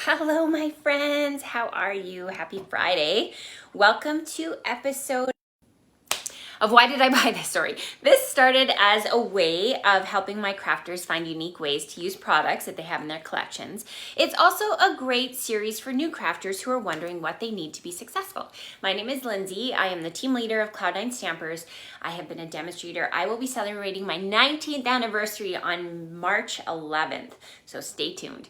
Hello, my friends. How are you? Happy Friday. Welcome to episode of Why Did I Buy This? Sorry. This started as a way of helping my crafters find unique ways to use products that they have in their collections. It's also a great series for new crafters who are wondering what they need to be successful. My name is Lindsay. I am the team leader of Cloud9 Stampers. I have been a demonstrator. I will be celebrating my 19th anniversary on March 11th, so stay tuned.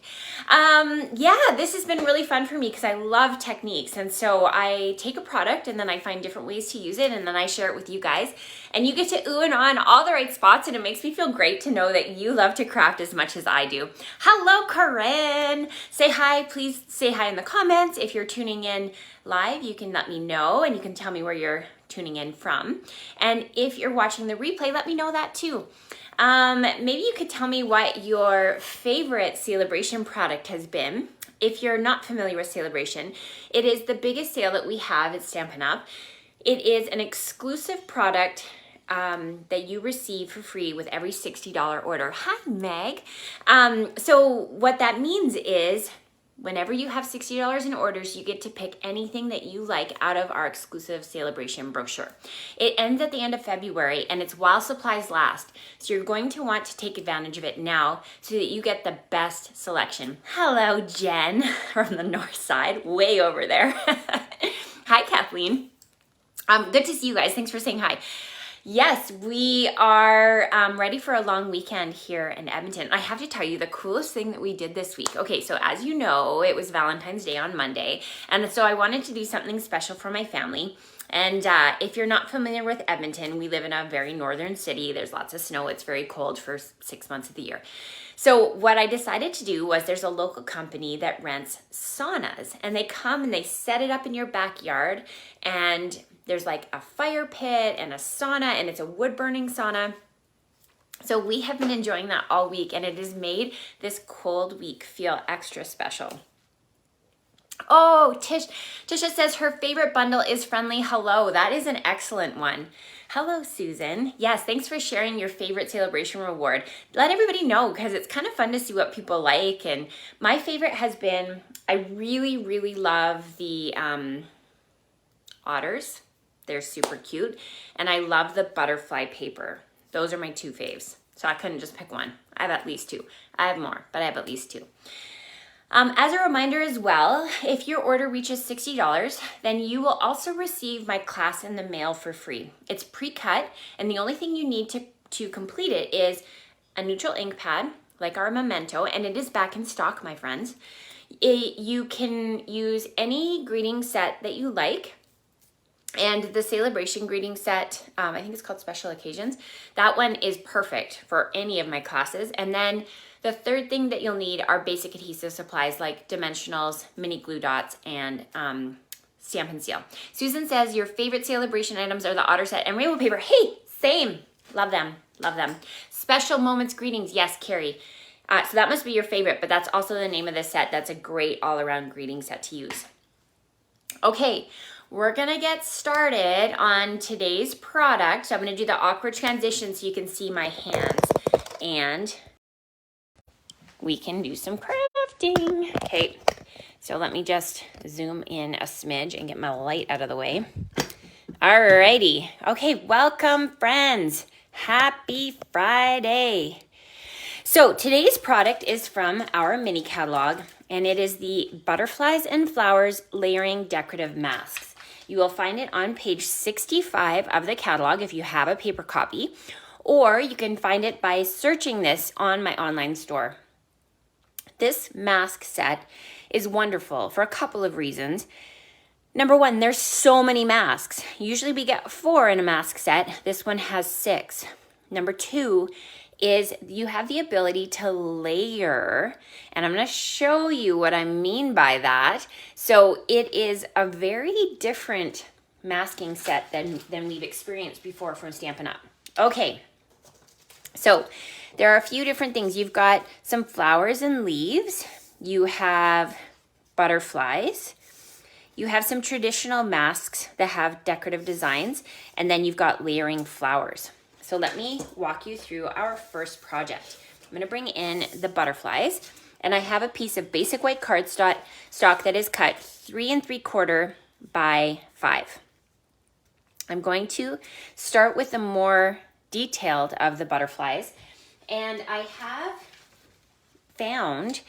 This has been really fun for me because I love techniques, and so I take a product and then I find different ways to use it, and then I share it with you guys, and you get to ooh and ah in all the right spots, and it makes me feel great to know that you love to craft as much as I do. Hello, Corinne. Say hi. Please say hi in the comments. If you're tuning in live, you can let me know, and you can tell me where you're tuning in from. And if you're watching the replay, let me know that too. Maybe you could tell me what your favorite Celebration product has been. If you're not familiar with Celebration, it is the biggest sale that we have at Stampin' Up! It is an exclusive product that you receive for free with every $60 order. Hi, Meg. So what that means is whenever you have $60 in orders, you get to pick anything that you like out of our exclusive Celebration brochure. It ends at the end of February, and it's while supplies last. So you're going to want to take advantage of it now so that you get the best selection. Hello, Jen from the north side, way over there. Hi, Kathleen. Good to see you guys. Thanks for saying hi. Yes, we are ready for a long weekend here in Edmonton. I have to tell you the coolest thing that we did this week. Okay, so as you know, it was Valentine's Day on Monday, and so I wanted to do something special for my family. And if you're not familiar with Edmonton, we live in a very northern city. There's lots of snow. It's very cold for 6 months of the year. So what I decided to do was there's a local company that rents saunas, and they come and they set it up in your backyard, and there's like a fire pit and a sauna, and it's a wood-burning sauna. So we have been enjoying that all week, and it has made this cold week feel extra special. Oh, Tisha says her favorite bundle is Friendly Hello. That is an excellent one. Hello, Susan. Yes, thanks for sharing your favorite Celebration reward. Let everybody know because it's kind of fun to see what people like. And my favorite has been, I really, really love the otters. They're super cute. And I love the butterfly paper. Those are my two faves. So I couldn't just pick one. I have at least two. I have more, but I have at least two. As a reminder as well, if your order reaches $60, then you will also receive my class in the mail for free. It's pre-cut, and the only thing you need to complete it is a neutral ink pad, like our Memento, and it is back in stock, my friends. You can use any greeting set that you like. And the Celebration greeting set, I think it's called Special Occasions. That one is perfect for any of my classes. And then the third thing that you'll need are basic adhesive supplies like dimensionals, mini glue dots, and Stampin' Seal. Susan says your favorite Celebration items are the otter set and rainbow paper. Hey, same. Love them. Love them. Special Moments greetings. Yes, Carrie. So that must be your favorite, but that's also the name of the set. That's a great all-around greeting set to use. Okay. We're gonna get started on today's product. So I'm gonna do the awkward transition so you can see my hands, and we can do some crafting. Okay, so let me just zoom in a smidge and get my light out of the way. Alrighty, okay, welcome friends. Happy Friday. So today's product is from our mini catalog, and it is the Butterflies and Flowers Layering Decorative Masks. You will find it on page 65 of the catalog if you have a paper copy, or you can find it by searching this on my online store. This mask set is wonderful for a couple of reasons. Number one, there's so many masks. Usually we get 4 in a mask set. This one has 6. Number two is you have the ability to layer, and I'm going to show you what I mean by that. So it is a very different masking set than we've experienced before from Stampin' Up. Okay, so there are a few different things. You've got some flowers and leaves. You have butterflies. You have some traditional masks that have decorative designs, and then you've got layering flowers. So let me walk you through our first project. I'm going to bring in the butterflies. And I have a piece of basic white cardstock that is cut 3 3/4 by 5. I'm going to start with the more detailed of the butterflies. And I have found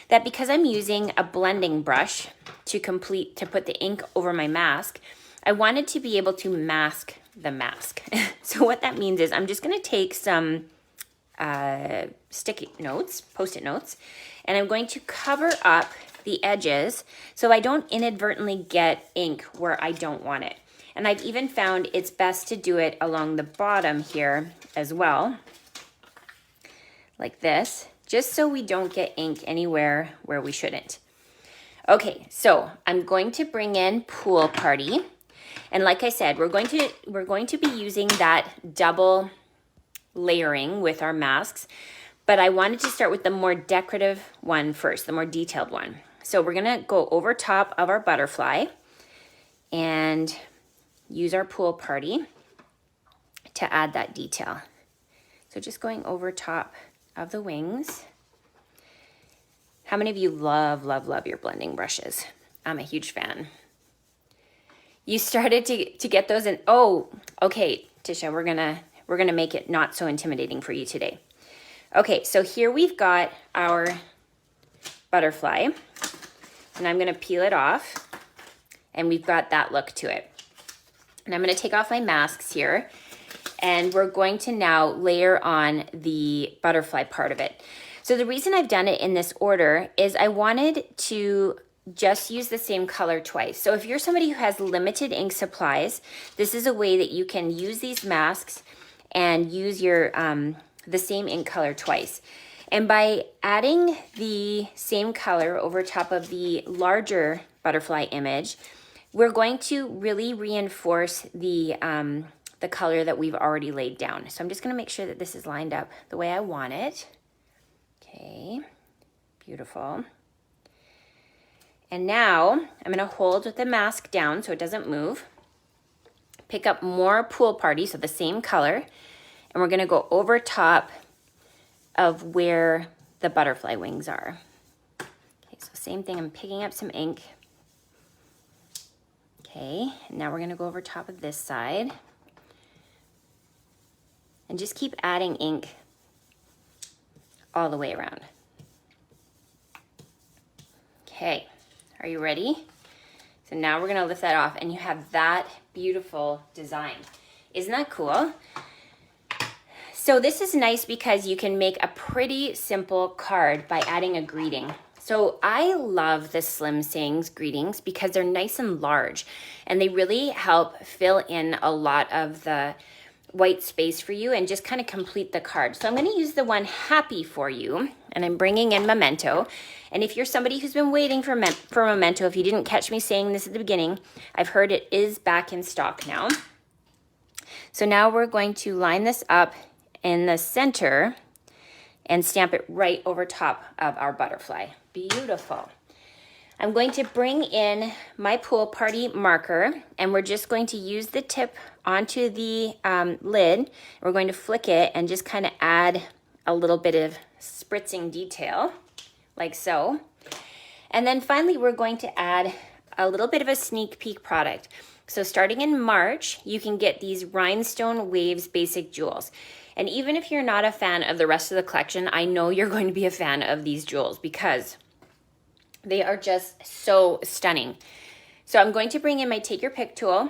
that because I'm using a blending brush to put the ink over my mask, I wanted to be able to mask the mask. So what that means is I'm just going to take some Post-it notes, and I'm going to cover up the edges so I don't inadvertently get ink where I don't want it. And I've even found it's best to do it along the bottom here as well, like this, just so we don't get ink anywhere where we shouldn't. Okay, so I'm going to bring in Pool Party. And like I said, we're going to be using that double layering with our masks, but I wanted to start with the more decorative one first, the more detailed one. So we're gonna go over top of our butterfly and use our Pool Party to add that detail. So just going over top of the wings. How many of you love your blending brushes? I'm a huge fan. You started to get those in. Oh, okay, Tisha, we're gonna make it not so intimidating for you today. Okay, so here we've got our butterfly, and I'm gonna peel it off, and we've got that look to it. And I'm gonna take off my masks here, and we're going to now layer on the butterfly part of it. So the reason I've done it in this order is I wanted to just use the same color twice. So if you're somebody who has limited ink supplies, this is a way that you can use these masks and use your the same ink color twice. And by adding the same color over top of the larger butterfly image, we're going to really reinforce the color that we've already laid down. So I'm just gonna make sure that this is lined up the way I want it. Okay, beautiful. And now I'm gonna hold the mask down so it doesn't move. Pick up more Pool Party, so the same color, and we're gonna go over top of where the butterfly wings are. Okay, so same thing, I'm picking up some ink. Okay, and now we're gonna go over top of this side. And just keep adding ink all the way around. Okay, are you ready? So now we're gonna lift that off and you have that beautiful design. Isn't that cool? So this is nice because you can make a pretty simple card by adding a greeting. So I love the Slim Sayings greetings because they're nice and large and they really help fill in a lot of the white space for you and just kind of complete the card. So I'm going to use the one Happy for You, and I'm bringing in Memento. And if you're somebody who's been waiting for Memento, if you didn't catch me saying this at the beginning, I've heard it is back in stock now. So now we're going to line this up in the center and stamp it right over top of our butterfly. Beautiful. I'm going to bring in my Pool Party marker, and we're just going to use the tip onto the lid. We're going to flick it and just kind of add a little bit of spritzing detail, like so. And then finally, we're going to add a little bit of a sneak peek product. So starting in March, you can get these Rhinestone Waves Basic Jewels. And even if you're not a fan of the rest of the collection, I know you're going to be a fan of these jewels because they are just so stunning. So I'm going to bring in my Take Your Pick tool,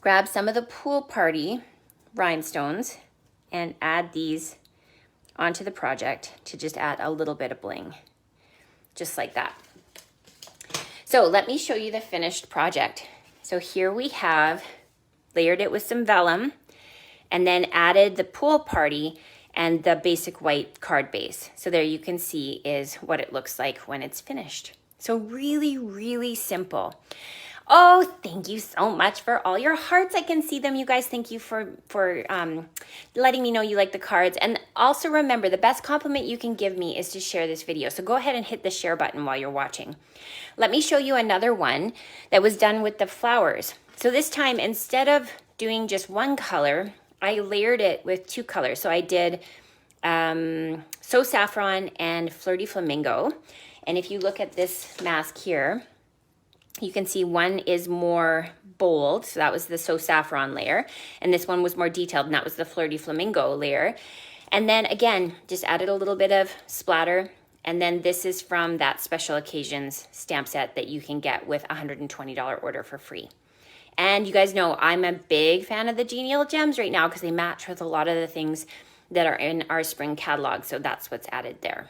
grab some of the Pool Party rhinestones, and add these onto the project to just add a little bit of bling, just like that. So let me show you the finished project. So here we have layered it with some vellum and then added the Pool Party and the basic white card base. So there you can see is what it looks like when it's finished. So really, really simple. Oh, thank you so much for all your hearts. I can see them, you guys. Thank you for letting me know you like the cards. And also remember, the best compliment you can give me is to share this video. So go ahead and hit the share button while you're watching. Let me show you another one that was done with the flowers. So this time, instead of doing just one color, I layered it with two colors. So I did So Saffron and Flirty Flamingo. And if you look at this mask here, you can see one is more bold, so that was the So Saffron layer, and this one was more detailed, and that was the Flirty Flamingo layer. And then again, just added a little bit of splatter, and then this is from that Special Occasions stamp set that you can get with a $120 order for free. And you guys know I'm a big fan of the Genial Gems right now because they match with a lot of the things that are in our spring catalog, so that's what's added there.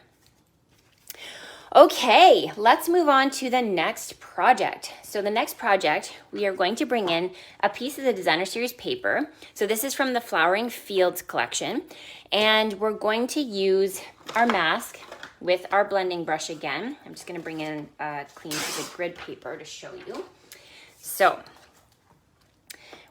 Okay, let's move on to the next project. So the next project, we are going to bring in a piece of the Designer Series paper. So this is from the Flowering Fields collection. And we're going to use our mask with our blending brush again. I'm just gonna bring in a clean piece of grid paper to show you. So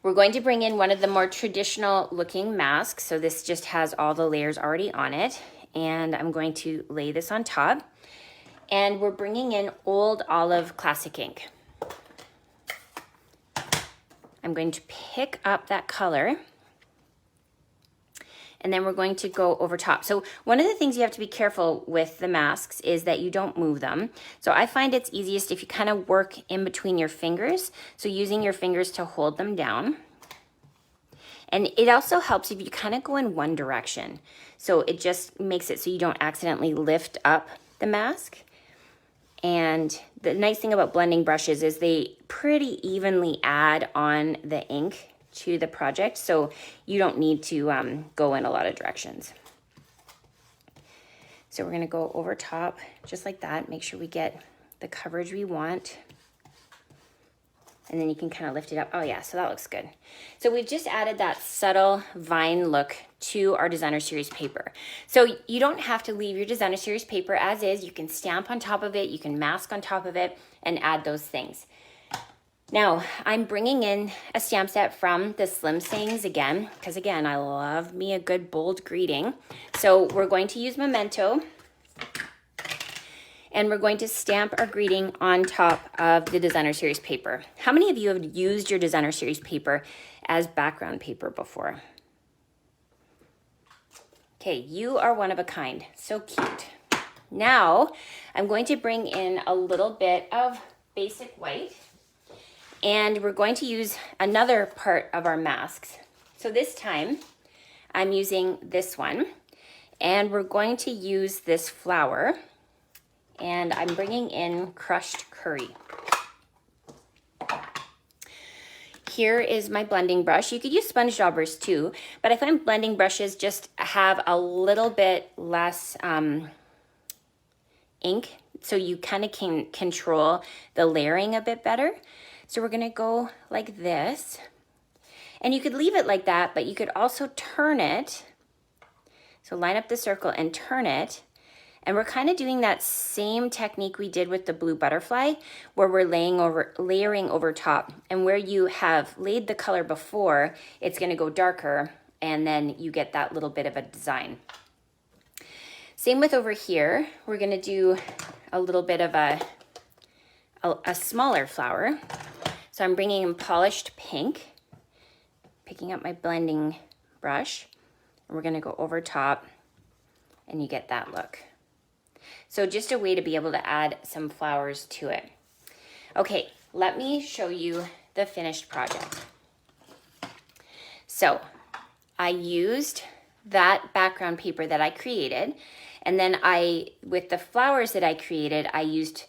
we're going to bring in one of the more traditional looking masks. So this just has all the layers already on it. And I'm going to lay this on top. And we're bringing in Old Olive Classic ink. I'm going to pick up that color, and then we're going to go over top. So one of the things you have to be careful with the masks is that you don't move them. So I find it's easiest if you kind of work in between your fingers. So using your fingers to hold them down. And it also helps if you kind of go in one direction. So it just makes it so you don't accidentally lift up the mask. And the nice thing about blending brushes is they pretty evenly add on the ink to the project, so you don't need to go in a lot of directions. So we're gonna go over top just like that, make sure we get the coverage we want. And then you can kind of lift it up. Oh yeah, so that looks good. So we've just added that subtle vine look to our Designer Series paper. So you don't have to leave your Designer Series paper as is. You can stamp on top of it, you can mask on top of it, and add those things. Now, I'm bringing in a stamp set from the Slim Sayings again, because again, I love me a good bold greeting. So we're going to use Memento, and we're going to stamp our greeting on top of the Designer Series paper. How many of you have used your Designer Series paper as background paper before? Okay, you are one of a kind. So cute. Now, I'm going to bring in a little bit of basic white, and we're going to use another part of our masks. So this time, I'm using this one, and we're going to use this flower, and I'm bringing in crushed curry. Here is my blending brush. You could use sponge daubers too, but I find blending brushes just have a little bit less ink, so you kind of can control the layering a bit better. So we're gonna go like this, and you could leave it like that, but you could also turn it. So line up the circle and turn it. And we're kind of doing that same technique we did with the blue butterfly, where we're layering over top. And where you have laid the color before, it's gonna go darker, and then you get that little bit of a design. Same with over here. We're gonna do a little bit of a smaller flower. So I'm bringing in polished pink, picking up my blending brush, and we're gonna go over top, and you get that look. So just a way to be able to add some flowers to it. Okay, let me show you the finished project. So I used that background paper that I created, and then with the flowers that I created, I used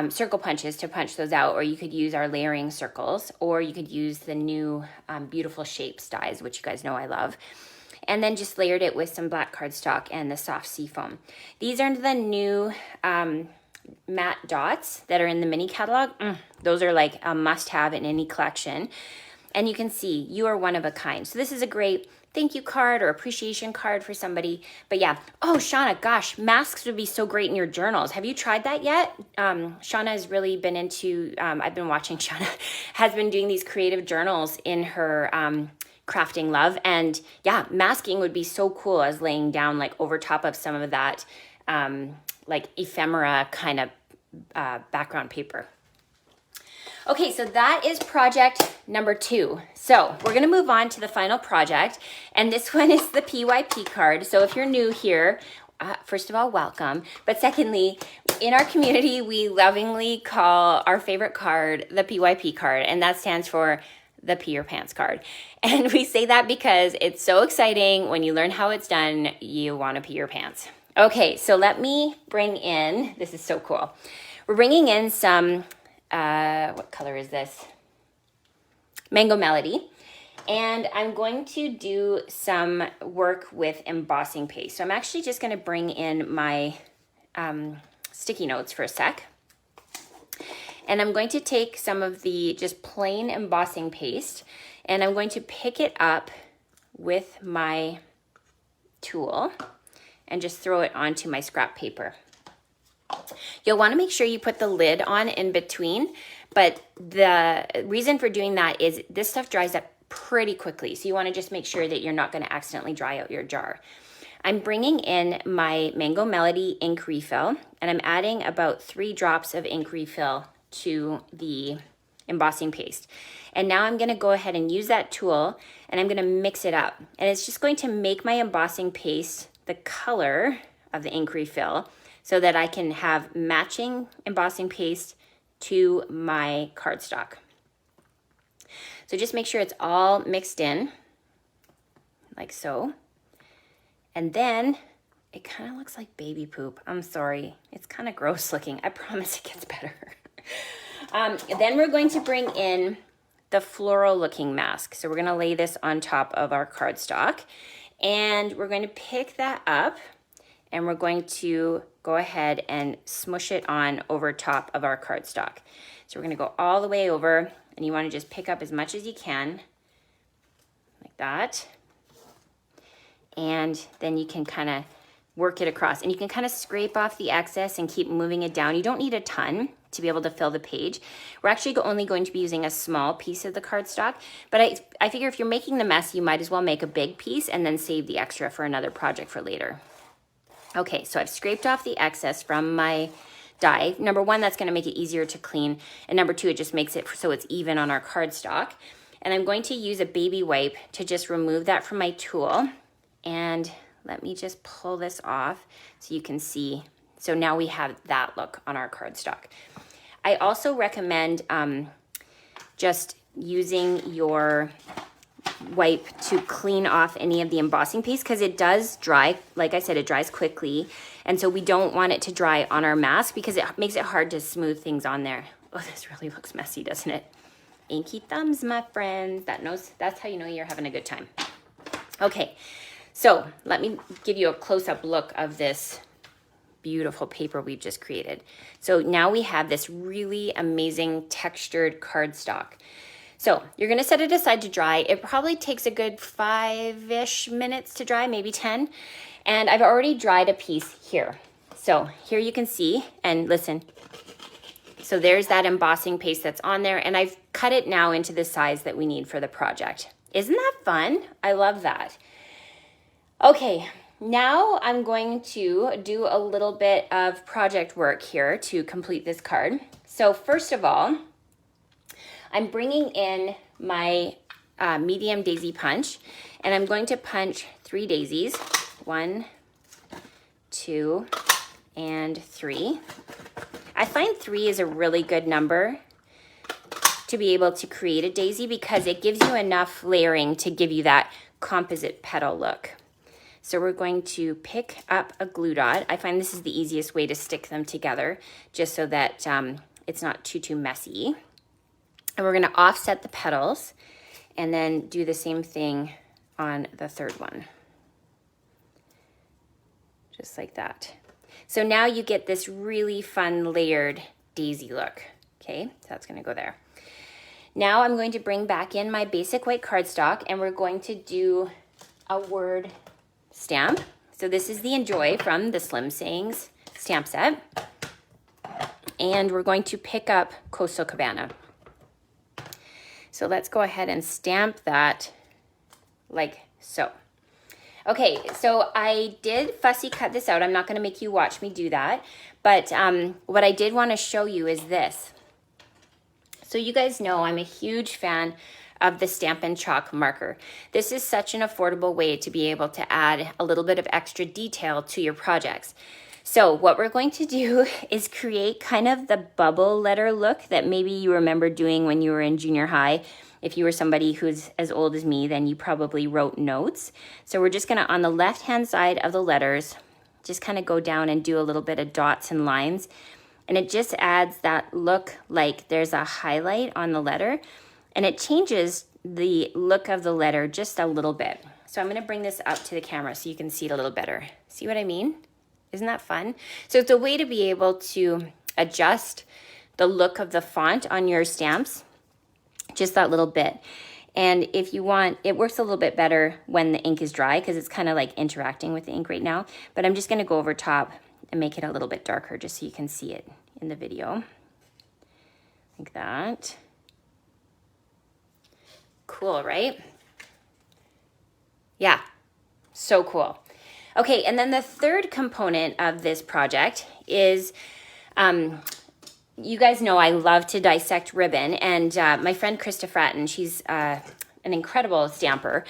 circle punches to punch those out, or you could use our layering circles, or you could use the new beautiful shapes dies, which you guys know I love. And then just layered it with some black cardstock and the soft seafoam. These are the new matte dots that are in the mini catalog. Those are like a must-have in any collection. And you can see you are one of a kind. So this is a great thank you card or appreciation card for somebody. But yeah, oh, Shauna, gosh, masks would be so great in your journals. Have you tried that yet? Shauna has really been into, I've been watching Shauna, has been doing these creative journals in her crafting love, and yeah, masking would be so cool as laying down like over top of some of that like ephemera kind of background paper. Okay, so that is project number 2. So we're gonna move on to the final project, and this one is the PYP card. So if you're new here, first of all, welcome. But secondly, in our community, we lovingly call our favorite card the PYP card, and that stands for the Pee Your Pants card. And we say that because it's so exciting. When you learn how it's done, you wanna pee your pants. Okay, so let me bring in, this is so cool. We're bringing in some, what color is this? Mango Melody. And I'm going to do some work with embossing paste. So I'm actually just going to bring in my sticky notes for a sec. And I'm going to take some of the just plain embossing paste, and I'm going to pick it up with my tool and just throw it onto my scrap paper. You'll want to make sure you put the lid on in between, but the reason for doing that is this stuff dries up pretty quickly. So you want to just make sure that you're not going to accidentally dry out your jar. I'm bringing in my Mango Melody ink refill, and I'm adding about 3 drops of ink refill to the embossing paste. And now I'm going to go ahead and use that tool, and I'm going to mix it up. And it's just going to make my embossing paste the color of the ink refill so that I can have matching embossing paste to my cardstock. So just make sure it's all mixed in, like so. And then it kind of looks like baby poop. I'm sorry, it's kind of gross looking. I promise it gets better. Then we're going to bring in the floral looking mask. So we're gonna lay this on top of our cardstock, and we're going to pick that up, and we're going to go ahead and smush it on over top of our cardstock. So we're gonna go all the way over, and you wanna just pick up as much as you can, like that. And then you can kind of work it across, and you can kind of scrape off the excess and keep moving it down. You don't need a ton to be able to fill the page. We're actually only going to be using a small piece of the cardstock, but I figure if you're making the mess, you might as well make a big piece and then save the extra for another project for later. Okay, so I've scraped off the excess from my die. Number 1, that's gonna make it easier to clean. And number 2, it just makes it so it's even on our cardstock. And I'm going to use a baby wipe to just remove that from my tool. And let me just pull this off so you can see. So now we have that look on our cardstock. I also recommend just using your wipe to clean off any of the embossing paste, because it does dry. Like I said, it dries quickly. And so we don't want it to dry on our mask because it makes it hard to smooth things on there. Oh, this really looks messy, doesn't it? Inky thumbs, my friends. That's how you know you're having a good time. Okay, so let me give you a close-up look of this beautiful paper we've just created. So now we have this really amazing textured cardstock. So you're gonna set it aside to dry. It probably takes a good 5-ish minutes to dry, maybe 10. And I've already dried a piece here. So here you can see, and listen. So there's that embossing paste that's on there, and I've cut it now into the size that we need for the project. Isn't that fun? I love that. Okay, now I'm going to do a little bit of project work here to complete this card. So first of all, I'm bringing in my medium daisy punch, and I'm going to punch 3 daisies. 1, 2, and 3. I find 3 is a really good number to be able to create a daisy because it gives you enough layering to give you that composite petal look. So we're going to pick up a glue dot. I find this is the easiest way to stick them together, just so that it's not too messy. And we're gonna offset the petals and then do the same thing on the 3rd one. Just like that. So now you get this really fun layered daisy look. Okay, so that's gonna go there. Now I'm going to bring back in my basic white cardstock, and we're going to do a word stamp. So this is the Enjoy from the Slim Sayings stamp set. And we're going to pick up Coastal Cabana. So let's go ahead and stamp that like so. Okay, so I did fussy cut this out. I'm not gonna make you watch me do that, but what I did wanna show you is this. So you guys know I'm a huge fan of the Stampin' Chalk marker. This is such an affordable way to be able to add a little bit of extra detail to your projects. So what we're going to do is create kind of the bubble letter look that maybe you remember doing when you were in junior high. If you were somebody who's as old as me, then you probably wrote notes. So we're just gonna, on the left-hand side of the letters, just kind of go down and do a little bit of dots and lines. And it just adds that look like there's a highlight on the letter, and it changes the look of the letter just a little bit. So I'm gonna bring this up to the camera so you can see it a little better. See what I mean? Isn't that fun? So it's a way to be able to adjust the look of the font on your stamps, just that little bit. And if you want, it works a little bit better when the ink is dry because it's kind of like interacting with the ink right now. But I'm just gonna go over top and make it a little bit darker just so you can see it in the video. Like that. Cool, right? Yeah, so cool. Okay, and then the third component of this project is, you guys know I love to dissect ribbon, and my friend Krista Fratton, she's an incredible stamper.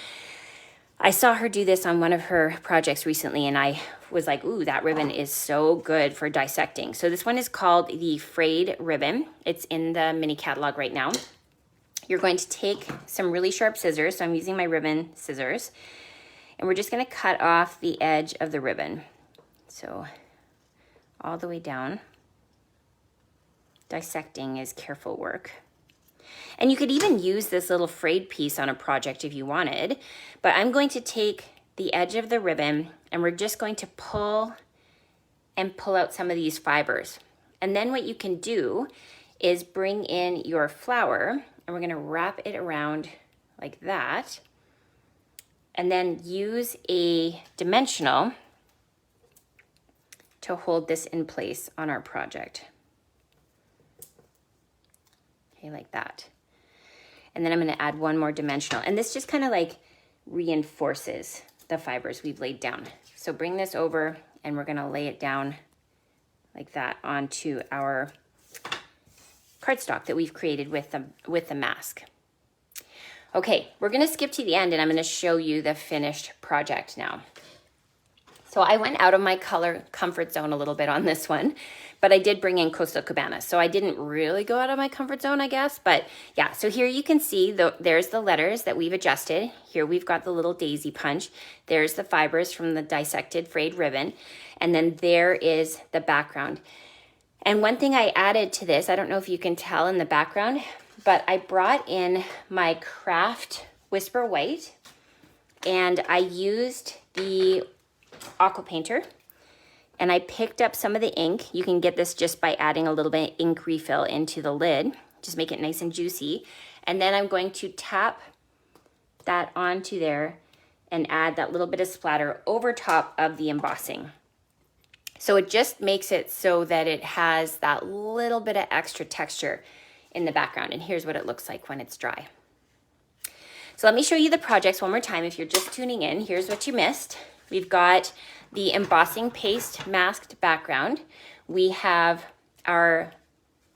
I saw her do this on one of her projects recently, and I was like, ooh, that ribbon is so good for dissecting. So this one is called the frayed ribbon. It's in the mini catalog right now. You're going to take some really sharp scissors, so I'm using my ribbon scissors, and we're just gonna cut off the edge of the ribbon. So all the way down. Dissecting is careful work. And you could even use this little frayed piece on a project if you wanted, but I'm going to take the edge of the ribbon and we're just going to pull out some of these fibers. And then what you can do is bring in your flower, and we're gonna wrap it around like that, and then use a dimensional to hold this in place on our project. Okay, like that. And then I'm gonna add one more dimensional. And this just kind of like reinforces the fibers we've laid down. So bring this over and we're gonna lay it down like that onto our cardstock that we've created with the mask. Okay, we're gonna skip to the end and I'm gonna show you the finished project now. So I went out of my color comfort zone a little bit on this one, but I did bring in Coastal Cabana. So I didn't really go out of my comfort zone, I guess. But yeah, so here you can see there's the letters that we've adjusted. Here we've got the little daisy punch. There's the fibers from the dissected frayed ribbon. And then there is the background. And one thing I added to this, I don't know if you can tell in the background, but I brought in my Craft Whisper White, and I used the aqua painter, and I picked up some of the ink. You can get this just by adding a little bit of ink refill into the lid, just make it nice and juicy. And then I'm going to tap that onto there and add that little bit of splatter over top of the embossing. So it just makes it so that it has that little bit of extra texture in the background. And here's what it looks like when it's dry. So let me show you the projects one more time. If you're just tuning in, here's what you missed. We've got the embossing paste masked background. We have our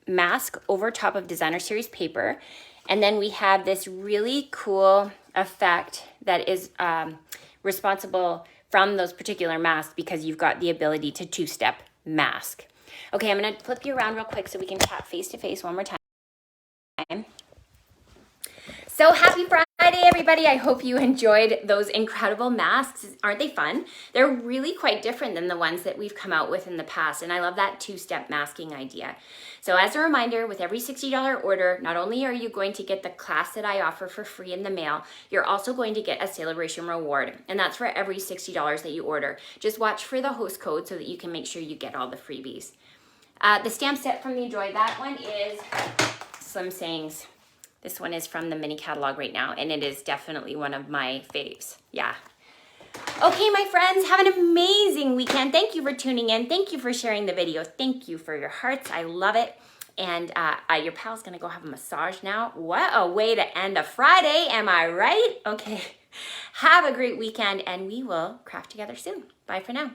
mask over top of Designer Series paper. And then we have this really cool effect that is responsible from those particular masks because you've got the ability to two-step mask. Okay, I'm gonna flip you around real quick so we can tap face to face one more time. So happy Friday, everybody. I hope you enjoyed those incredible masks. Aren't they fun? They're really quite different than the ones that we've come out with in the past, and I love that two-step masking idea. So as a reminder, with every $60 order, not only are you going to get the class that I offer for free in the mail, you're also going to get a celebration reward, and that's for every $60 that you order. Just watch for the host code so that you can make sure you get all the freebies. The stamp set from the Enjoy That one is Slim Sayings. This one is from the mini catalog right now, and it is definitely one of my faves. Yeah. Okay, my friends, have an amazing weekend. Thank you for tuning in. Thank you for sharing the video. Thank you for your hearts. I love it. And your pal's gonna go have a massage now. What a way to end a Friday, am I right? Okay, have a great weekend, and we will craft together soon. Bye for now.